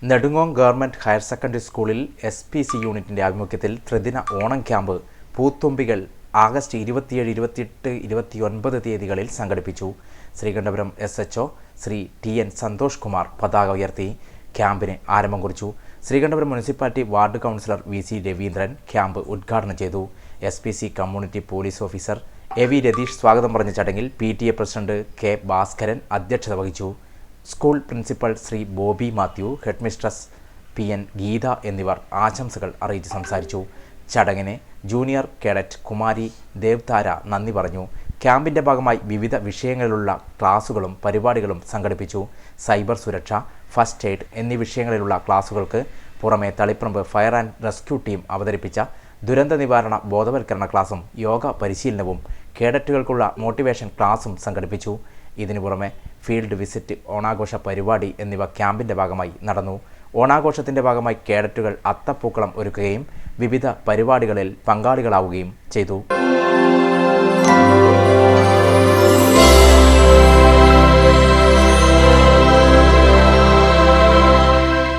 Nedungome government higher secondary സ്കൂളിൽ SPC യൂണിറ്റിന്റെ ആഭിമുഖ്യത്തിൽ ത്രിദിന ഓണം ക്യാമ്പ് പൂത്തുമ്പികൾ ആഗസ്റ്റ് 27, 28, 29 തീയതികളിൽ സംഘടിപ്പിച്ചു. ശ്രീകണ്ഠപുരം SHO ശ്രീ TN സന്തോഷ് കുമാർ പതാക ഉയർത്തി ക്യാമ്പിന് ആരംഭം കുറിച്ചു. Sreekandapuram municipality ward councillor VC Raveendran camp ഉദ്ഘാടനം ചെയ്തു. SPC community police officer AV Ratheesh സ്വാഗതം പറഞ്ഞ ചടങ്ങിൽ PTA പ്രസിഡന്റ് K ഭാസ്കരൻ അധ്യക്ഷത വഹിച്ചു. School principal Shri Bobby Mathew, headmistress PN Geetha എന്നിവർ ആശംസകൾ അറിയിച്ച് സംസാരിച്ചു. ചടങ്ങിന് ജൂനിയർ കേഡറ്റ് കുമാരി ദേവ്താര നന്ദി പറഞ്ഞു. ക്യാമ്പിൻ്റെ ഭാഗമായി വിവിധ വിഷയങ്ങളിലുള്ള ക്ലാസുകളും പരിപാടികളും സംഘടിപ്പിച്ചു. സൈബർ സുരക്ഷ, ഫസ്റ്റ് എയ്ഡ് എന്നീ വിഷയങ്ങളിലുള്ള ക്ലാസുകൾക്ക് പുറമെ Taliparamba fire and rescue team അവതരിപ്പിച്ച ദുരന്ത നിവാരണ ബോധവൽക്കരണ ക്ലാസും യോഗ പരിശീലനവും കേഡറ്റുകൾക്കുള്ള മോട്ടിവേഷൻ ക്ലാസും സംഘടിപ്പിച്ചു. ഇതിനു പുറമെ ഫീൽഡ് വിസിറ്റ്, ഓണാഘോഷ പരിപാടി എന്നിവ ക്യാമ്പിൻ്റെ ഭാഗമായി നടന്നു. ഓണാഘോഷത്തിൻ്റെ ഭാഗമായി കേഡറ്റുകൾ അത്തപ്പൂക്കളം ഒരുക്കുകയും വിവിധ പരിപാടികളിൽ പങ്കാളികളാവുകയും ചെയ്തു.